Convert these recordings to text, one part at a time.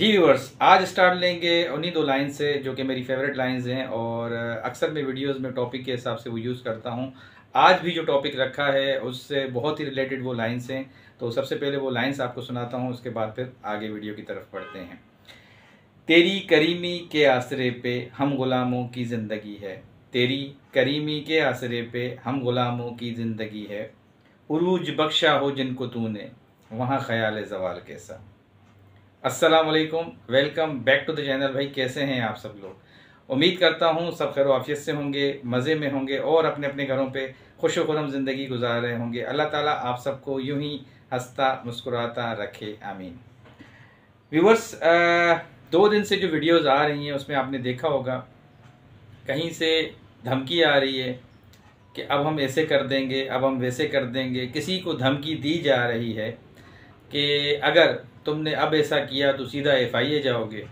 जी viewers, आज start लेंगे उन्हीं दो लाइन से जो कि मेरी फेवरेट लाइंस हैं और अक्सर मैं वीडियोस में टॉपिक के हिसाब से वो यूज़ करता हूँ। आज भी जो टॉपिक रखा है उससे बहुत ही रिलेटेड वो लाइंस हैं। तो सबसे पहले वो लाइंस आपको सुनाता हूँ, उसके बाद फिर आगे वीडियो की तरफ बढ़ते हैं। तेरी करीमी के आसरे पे हम गुलामों की ज़िंदगी है, तेरी करीमी के आसरे पे हम गुलामों की ज़िंदगी है। उरूज बख्शा हो जिनको तूने, वहाँ ख्याल ज़वाल कैसा। अस्सलाम वालेकुम, welcome back to the channel. भाई कैसे हैं आप सब लोग? उम्मीद करता हूँ सब खैर आफियत से होंगे, मज़े में होंगे और अपने अपने घरों पे खुश व खुर्रम ज़िंदगी गुजार रहे होंगे। अल्लाह ताला आप सबको यूं ही हंसता मुस्कुराता रखे, आमीन। व्यूअर्स, 2 दिन से जो वीडियोज़ आ रही हैं उसमें आपने देखा होगा कहीं से धमकी आ रही है कि अब हम ऐसे कर देंगे, अब हम वैसे कर देंगे। किसी को धमकी दी जा रही है कि अगर तुमने अब ऐसा किया तो सीधा FIA जाओगे।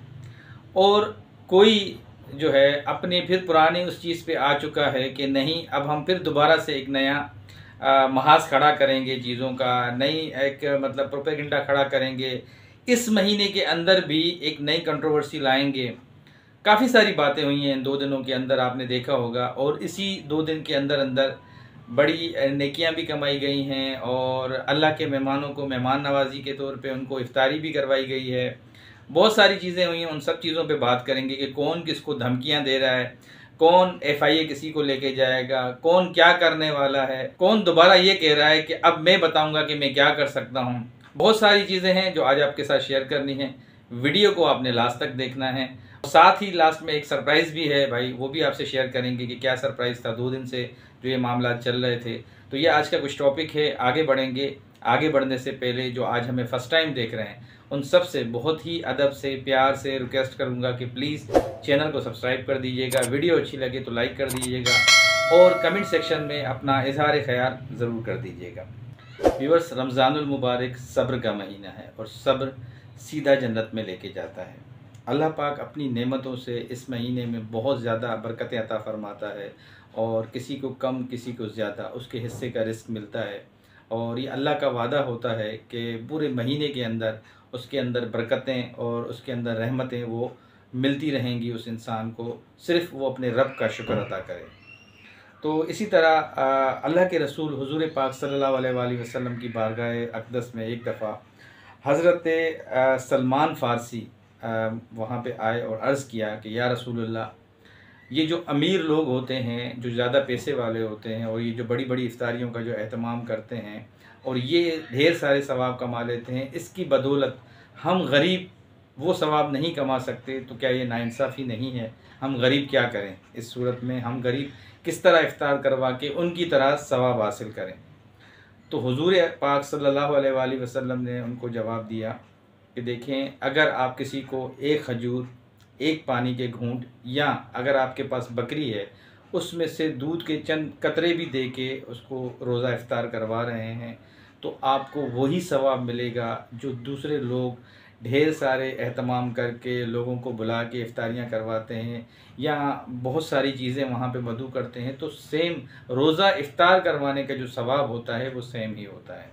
और कोई जो है अपने फिर पुरानी उस चीज़ पे आ चुका है कि नहीं, अब हम फिर दोबारा से एक नया महाज खड़ा करेंगे चीज़ों का, नई एक मतलब प्रोपेगेंडा खड़ा करेंगे। इस महीने के अंदर भी एक नई कंट्रोवर्सी लाएंगे। काफ़ी सारी बातें हुई हैं इन 2 दिनों के अंदर, आपने देखा होगा। और इसी 2 दिन के अंदर अंदर बड़ी नेकियां भी कमाई गई हैं और अल्लाह के मेहमानों को मेहमान नवाजी के तौर पे उनको इफ्तारी भी करवाई गई है। बहुत सारी चीज़ें हुई हैं, उन सब चीज़ों पे बात करेंगे कि कौन किसको धमकियां दे रहा है, कौन FIA किसी को लेके जाएगा, कौन क्या करने वाला है, कौन दोबारा ये कह रहा है कि अब मैं बताऊंगा कि मैं क्या कर सकता हूँ। बहुत सारी चीज़ें हैं जो आज आपके साथ शेयर करनी है। वीडियो को आपने लास्ट तक देखना है। साथ ही लास्ट में एक सरप्राइज़ भी है भाई, वो भी आपसे शेयर करेंगे कि क्या सरप्राइज़ था 2 दिन से जो ये मामला चल रहे थे। तो ये आज का कुछ टॉपिक है, आगे बढ़ेंगे। आगे बढ़ने से पहले जो आज हमें फर्स्ट टाइम देख रहे हैं उन सब से बहुत ही अदब से प्यार से रिक्वेस्ट करूंगा कि प्लीज़ चैनल को सब्सक्राइब कर दीजिएगा, वीडियो अच्छी लगे तो लाइक कर दीजिएगा और कमेंट सेक्शन में अपना इजहार ख्याल ज़रूर कर दीजिएगा। व्यूअर्स, रमज़ानुल मुबारक सब्र का महीना है और सब्र सीधा जन्नत में लेके जाता है। अल्लाह पाक अपनी नेमतों से इस महीने में बहुत ज़्यादा बरकतें अता फरमाता है और किसी को कम किसी को ज़्यादा उसके हिस्से का रिस्क मिलता है। और ये अल्लाह का वादा होता है कि पूरे महीने के अंदर उसके अंदर बरकतें और उसके अंदर रहमतें वो मिलती रहेंगी उस इंसान को, सिर्फ़ वो अपने रब का शुक्र अदा करे। तो इसी तरह अल्लाह के रसूल हुज़ूर पाक सल्लल्लाहु अलैहि वसल्लम की बारगाह अक़दस में एक दफ़ा हज़रत सलमान फ़ारसी वहाँ पे आए और अर्ज़ किया कि या रसूलल्लाह, ये जो अमीर लोग होते हैं, जो ज़्यादा पैसे वाले होते हैं और ये जो बड़ी बड़ी इफ्तारियों का जो एहतमाम करते हैं और ये ढेर सारे सवाब कमा लेते हैं, इसकी बदौलत हम गरीब वो सवाब नहीं कमा सकते, तो क्या ये नाइंसाफ़ी नहीं है? हम गरीब क्या करें इस सूरत में? हम गरीब किस तरह इफ्तार करवा के उनकी तरह सवाब हासिल करें? तो हुज़ूर पाक सल्लल्लाहु अलैहि वसल्लम ने उनको जवाब दिया कि देखें, अगर आप किसी को एक खजूर, एक पानी के घूंट या अगर आपके पास बकरी है उसमें से दूध के चंद कतरे भी दे के उसको रोज़ा इफ्तार करवा रहे हैं, तो आपको वही सवाब मिलेगा जो दूसरे लोग ढेर सारे एहतमाम करके लोगों को बुला के इफ्तारियाँ करवाते हैं या बहुत सारी चीज़ें वहाँ पे मदू करते हैं। तो सेम रोज़ा इफ्तार करवाने का जो सवाब होता है वो सेम ही होता है।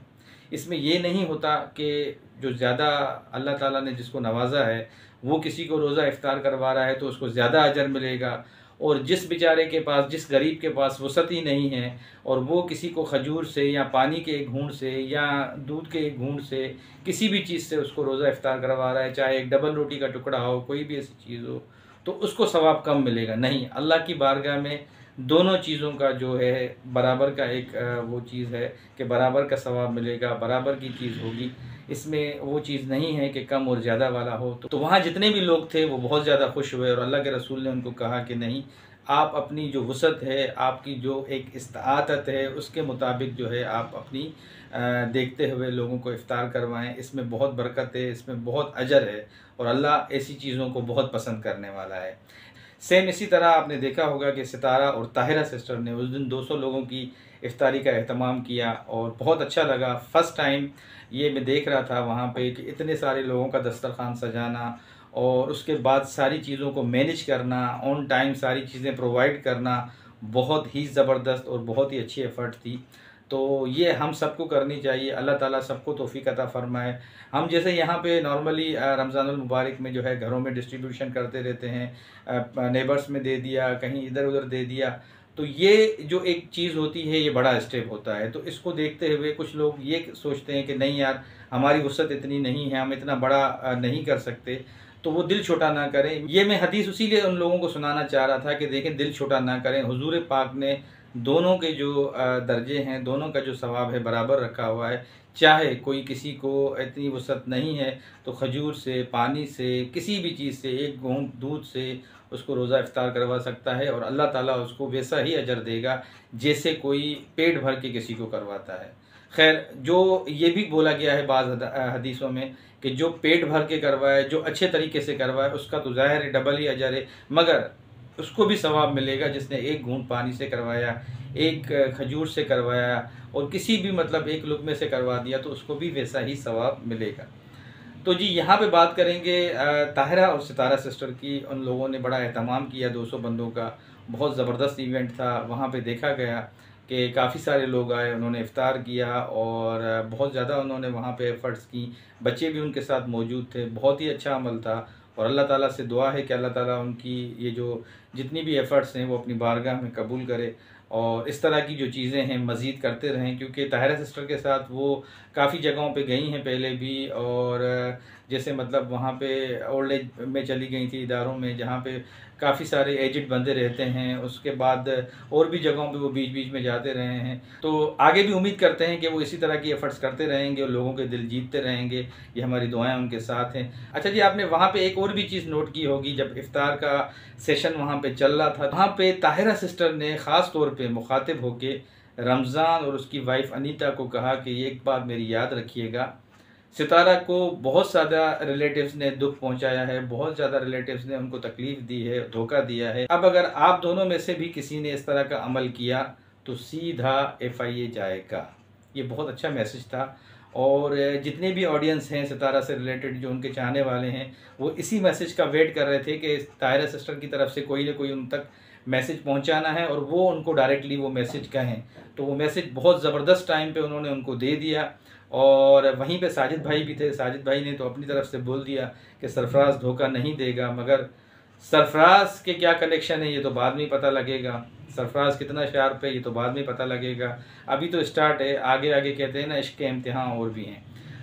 इसमें ये नहीं होता कि जो ज़्यादा अल्लाह ताला ने जिसको नवाजा है वो किसी को रोज़ा इफ्तार करवा रहा है तो उसको ज़्यादा अजर मिलेगा, और जिस बेचारे के पास, जिस गरीब के पास वसत ही नहीं है और वो किसी को खजूर से या पानी के एक घूंट से या दूध के एक घूंट से किसी भी चीज़ से उसको रोज़ा इफ्तार करवा रहा है, चाहे एक डबल रोटी का टुकड़ा हो, कोई भी ऐसी चीज़ हो, तो उसको सवाब कम मिलेगा। नहीं, अल्लाह की बारगाह में दोनों चीज़ों का जो है बराबर का एक वो चीज़ है कि बराबर का सवाब मिलेगा, बराबर की चीज़ होगी। इसमें वो चीज़ नहीं है कि कम और ज़्यादा वाला हो। तो वहाँ जितने भी लोग थे वो बहुत ज़्यादा खुश हुए और अल्लाह के रसूल ने उनको कहा कि नहीं, आप अपनी जो वुसअत है, आपकी जो एक इस्ताअत है, उसके मुताबिक जो है आप अपनी देखते हुए लोगों को इफ्तार करवाएं। इसमें बहुत बरकत है, इसमें बहुत अजर है और अल्लाह ऐसी चीज़ों को बहुत पसंद करने वाला है। सेम इसी तरह आपने देखा होगा कि सितारा और ताहिरा सिस्टर ने उस दिन 200 लोगों की इफ्तारी का एहतमाम किया और बहुत अच्छा लगा। फ़र्स्ट टाइम ये मैं देख रहा था वहाँ पे कि इतने सारे लोगों का दस्तरखान सजाना और उसके बाद सारी चीज़ों को मैनेज करना, ऑन टाइम सारी चीज़ें प्रोवाइड करना, बहुत ही ज़बरदस्त और बहुत ही अच्छी एफ़र्ट थी। तो ये हम सबको करनी चाहिए। अल्लाह ताला सबको तौफीक अता फरमाए। हम जैसे यहाँ पे नॉर्मली रमज़ानुल मुबारक में जो है घरों में डिस्ट्रीब्यूशन करते रहते हैं, नेबर्स में दे दिया, कहीं इधर उधर दे दिया, तो ये जो एक चीज़ होती है ये बड़ा स्टेप होता है। तो इसको देखते हुए कुछ लोग ये सोचते हैं कि नहीं यार, हमारी वुसअत इतनी नहीं है, हम इतना बड़ा नहीं कर सकते, तो वो दिल छोटा ना करें। ये मैं हदीस उसीलिए उन लोगों को सुनाना चाह रहा था कि देखें, दिल छोटा ना करें। हुजूर पाक ने दोनों के जो दर्जे हैं, दोनों का जो सवाब है बराबर रखा हुआ है। चाहे कोई किसी को इतनी वुसअत नहीं है तो खजूर से, पानी से, किसी भी चीज़ से, एक घूंट दूध से उसको रोज़ा इफ्तार करवा सकता है और अल्लाह ताला उसको वैसा ही अजर देगा जैसे कोई पेट भर के किसी को करवाता है। खैर, जो ये भी बोला गया है बाज़ हदीसों में कि जो पेट भर के करवाए, जो अच्छे तरीके से करवाए, उसका तो ज़ाहिर है डबल ही अजर है, मगर उसको भी सवाब मिलेगा जिसने एक घूंट पानी से करवाया, एक खजूर से करवाया और किसी भी मतलब एक लुक़मे से करवा दिया, तो उसको भी वैसा ही सवाब मिलेगा। तो जी यहाँ पे बात करेंगे ताहिरा और सितारा सिस्टर की। उन लोगों ने बड़ा एहतमाम किया, 200 बंदों का बहुत ज़बरदस्त इवेंट था। वहाँ पे देखा गया कि काफ़ी सारे लोग आए, उन्होंने इफ़्तार किया और बहुत ज़्यादा उन्होंने वहाँ पे एफ़र्ट्स की। बच्चे भी उनके साथ मौजूद थे। बहुत ही अच्छा अमल था और अल्लाह ताला से दुआ है कि अल्लाह ताला उनकी ये जो जितनी भी एफ़र्ट्स हैं वो अपनी बारगाह में कबूल करे और इस तरह की जो चीज़ें हैं मज़ीद करते रहें, क्योंकि ताहिरा सिस्टर के साथ वो काफ़ी जगहों पे गई हैं पहले भी। और जैसे मतलब वहाँ पे ओल्ड एज में चली गई थी, इदारों में जहाँ पे काफ़ी सारे एजेड बंदे रहते हैं। उसके बाद और भी जगहों पे वो बीच बीच में जाते रहे हैं। तो आगे भी उम्मीद करते हैं कि वो इसी तरह की एफ़र्ट्स करते रहेंगे और लोगों के दिल जीतते रहेंगे। ये हमारी दुआएं उनके साथ हैं। अच्छा जी, आपने वहाँ पे एक और भी चीज़ नोट की होगी, जब इफ्तार का सेशन वहाँ पे चल रहा था, वहाँ पे ताहिरा सिस्टर ने ख़ास तौर पे मुखातिब होके रमज़ान और उसकी वाइफ अनीता को कहा कि ये एक बात मेरी याद रखिएगा, सितारा को बहुत ज़्यादा रिलेटिव्स ने दुख पहुंचाया है, बहुत ज़्यादा रिलेटिव्स ने उनको तकलीफ़ दी है, धोखा दिया है। अब अगर आप दोनों में से भी किसी ने इस तरह का अमल किया तो सीधा FIA जाएगा। ये बहुत अच्छा मैसेज था और जितने भी ऑडियंस हैं सितारा से रिलेटेड, जो उनके चाहने वाले हैं, वो इसी मैसेज का वेट कर रहे थे कि ताहिरा सिस्टर की तरफ से कोई ना कोई उन तक मैसेज पहुंचाना है और वो उनको डायरेक्टली वो मैसेज कहें। तो वो मैसेज बहुत ज़बरदस्त टाइम पे उन्होंने उनको दे दिया। और वहीं पे साजिद भाई भी थे। साजिद भाई ने तो अपनी तरफ से बोल दिया कि सरफराज धोखा नहीं देगा, मगर सरफराज के क्या कनेक्शन है ये तो बाद में ही पता लगेगा। सरफराज कितना शार्प है ये तो बाद में पता लगेगा, अभी तो स्टार्ट है। आगे आगे कहते हैं ना, इश्क के इम्तिहान और भी हैं।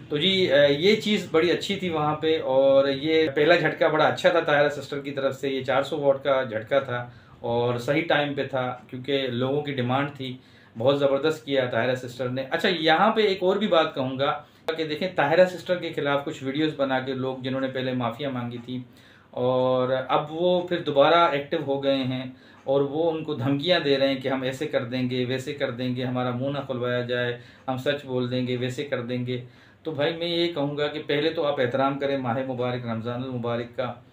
तो जी ये चीज़ बड़ी अच्छी थी वहाँ पे। और ये पहला झटका बड़ा अच्छा था ताहिरा सिस्टर की तरफ से। ये 400 वॉट का झटका था और सही टाइम पे था, क्योंकि लोगों की डिमांड थी। बहुत ज़बरदस्त किया ताहिरा सिस्टर ने। अच्छा, यहाँ पे एक और भी बात कहूँगा कि देखें, ताहिरा सिस्टर के ख़िलाफ़ कुछ वीडियोस बना के लोग, जिन्होंने पहले माफ़िया मांगी थी और अब वो फिर दोबारा एक्टिव हो गए हैं और वो उनको धमकियां दे रहे हैं कि हम ऐसे कर देंगे, वैसे कर देंगे, हमारा मुंह ना खुलवाया जाए, हम सच बोल देंगे, वैसे कर देंगे। तो भाई मैं ये कहूँगा कि पहले तो आप एहतराम करें माह मुबारक, रमज़ानुल मुबारक का।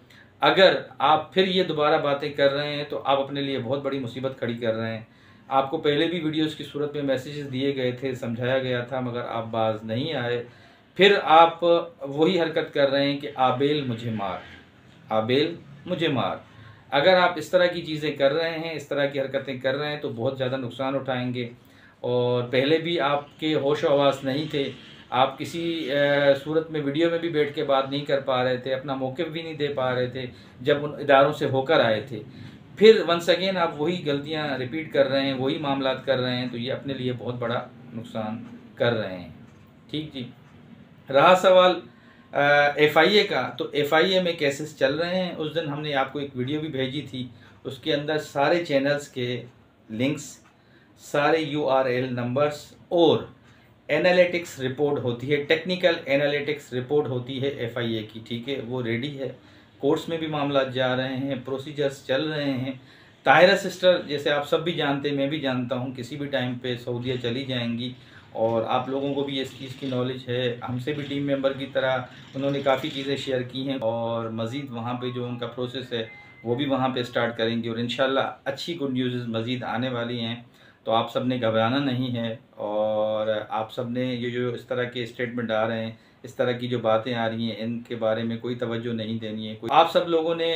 अगर आप फिर ये दोबारा बातें कर रहे हैं तो आप अपने लिए बहुत बड़ी मुसीबत खड़ी कर रहे हैं। आपको पहले भी वीडियोस की सूरत में मैसेजेस दिए गए थे, समझाया गया था, मगर आप बाज नहीं आए। फिर आप वही हरकत कर रहे हैं कि आबेल मुझे मार, आबेल मुझे मार। अगर आप इस तरह की चीज़ें कर रहे हैं, इस तरह की हरकतें कर रहे हैं, तो बहुत ज़्यादा नुकसान उठाएंगे। और पहले भी आपके होश आवास नहीं थे, आप किसी सूरत में वीडियो में भी बैठ के बात नहीं कर पा रहे थे, अपना मौक़िफ़ भी नहीं दे पा रहे थे जब उन इदारों से होकर आए थे। फिर वंस अगेन आप वही गलतियां रिपीट कर रहे हैं, वही मामलात कर रहे हैं, तो ये अपने लिए बहुत बड़ा नुकसान कर रहे हैं। ठीक जी। रहा सवाल FIA का, तो FIA में केसेस चल रहे हैं। उस दिन हमने आपको एक वीडियो भी भेजी थी, उसके अंदर सारे चैनल्स के लिंक्स, सारे URL नंबर्स और एनालिटिक्स रिपोर्ट होती है, टेक्निकल एनालिटिक्स रिपोर्ट होती है FIA की। ठीक है, वो रेडी है। कोर्ट्स में भी मामला जा रहे हैं, प्रोसीजर्स चल रहे हैं। ताहिरा सिस्टर जैसे आप सब भी जानते हैं, मैं भी जानता हूं, किसी भी टाइम पे सऊदीया चली जाएंगी और आप लोगों को भी इस चीज़ की नॉलेज है। हमसे भी टीम मेंबर की तरह उन्होंने काफ़ी चीज़ें शेयर की हैं और मज़ीद वहाँ पे जो उनका प्रोसेस है वो भी वहाँ पे स्टार्ट करेंगे और इंशाल्लाह अच्छी गुड न्यूज़ मज़ीद आने वाली हैं। तो आप सब ने घबराना नहीं है और आप सब ने ये जो इस तरह के स्टेटमेंट आ रहे हैं इस तरह की जो बातें आ रही हैं इनके बारे में कोई तवज्जो नहीं देनी है। आप सब लोगों ने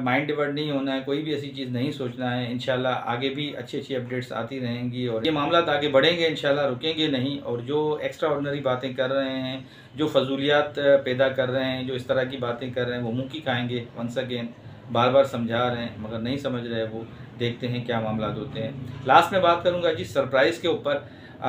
माइंड डिवर्ट नहीं होना है, कोई भी ऐसी चीज़ नहीं सोचना है। इंशाल्लाह आगे भी अच्छी अच्छी अपडेट्स आती रहेंगी और ये मामला आगे बढ़ेंगे इंशाल्लाह, रुकेंगे नहीं। और जो एक्स्ट्रा ऑर्डिनरी बातें कर रहे हैं, जो फजूलियात पैदा कर रहे हैं, जो इस तरह की बातें कर रहे हैं, वो मुँह की खाएँगे। वंस अगेन बार बार समझा रहे हैं मगर नहीं समझ रहे वो। देखते हैं क्या मामला होते हैं। लास्ट में बात करूँगा जी सरप्राइज़ के ऊपर।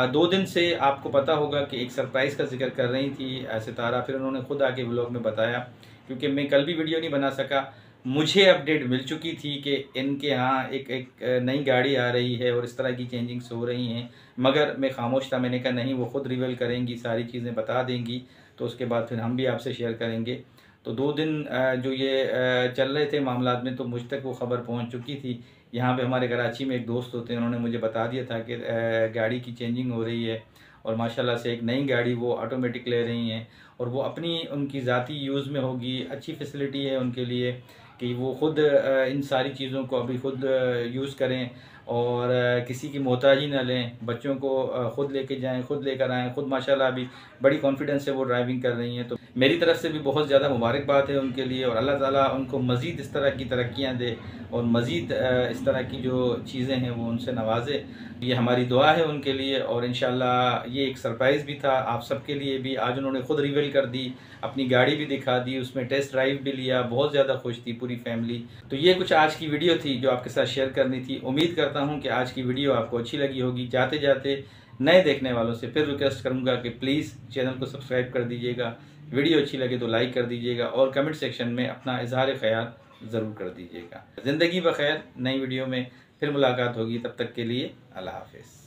2 दिन से आपको पता होगा कि एक सरप्राइज़ का जिक्र कर रही थी सितारा, फिर उन्होंने खुद आके व्लॉग में बताया, क्योंकि मैं कल भी वीडियो नहीं बना सका। मुझे अपडेट मिल चुकी थी कि इनके यहाँ एक नई गाड़ी आ रही है और इस तरह की चेंजिंग्स हो रही हैं, मगर मैं खामोश था। मैंने कहा नहीं, वो खुद रिवील करेंगी, सारी चीज़ें बता देंगी, तो उसके बाद फिर हम भी आपसे शेयर करेंगे। तो 2 दिन जो ये चल रहे थे मामलात में, तो मुझ तक वो ख़बर पहुंच चुकी थी। यहाँ पे हमारे कराची में एक दोस्त होते हैं, उन्होंने मुझे बता दिया था कि गाड़ी की चेंजिंग हो रही है और माशाल्लाह से एक नई गाड़ी वो ऑटोमेटिक ले रही हैं और वो अपनी उनकी ज़ाती यूज़ में होगी। अच्छी फैसिलिटी है उनके लिए कि वो ख़ुद इन सारी चीज़ों को अभी ख़ुद यूज़ करें और किसी की मोहताजी ना लें। बच्चों को ख़ुद लेके जाएं, ख़ुद लेकर आएँ। ख़ुद माशाल्लाह अभी बड़ी कॉन्फिडेंस से वो ड्राइविंग कर रही हैं। तो मेरी तरफ से भी बहुत ज़्यादा मुबारकबाद है उनके लिए और अल्लाह ताला उनको मज़ीद इस तरह की तरक्कियाँ दे और मज़ीद इस तरह की जो चीज़ें हैं वो उनसे नवाजे। ये हमारी दुआ है उनके लिए और इंशाल्लाह ये एक सरप्राइज़ भी था आप सबके लिए भी। आज उन्होंने ख़ुद रिवील कर दी, अपनी गाड़ी भी दिखा दी, उसमें टेस्ट ड्राइव भी लिया। बहुत ज़्यादा खुश थी पूरी फैमिली। तो ये कुछ आज की वीडियो थी जो आपके साथ शेयर करनी थी। उम्मीद करता हूँ कि आज की वीडियो आपको अच्छी लगी होगी। जाते जाते नए देखने वालों से फिर रिक्वेस्ट करूँगा कि प्लीज़ चैनल को सब्सक्राइब कर दीजिएगा, वीडियो अच्छी लगे तो लाइक कर दीजिएगा और कमेंट सेक्शन में अपना इजहार ख्याल ज़रूर कर दीजिएगा। ज़िंदगी बखैर, नई वीडियो में फिर मुलाकात होगी। तब तक के लिए अल्लाह हाफ़िज़।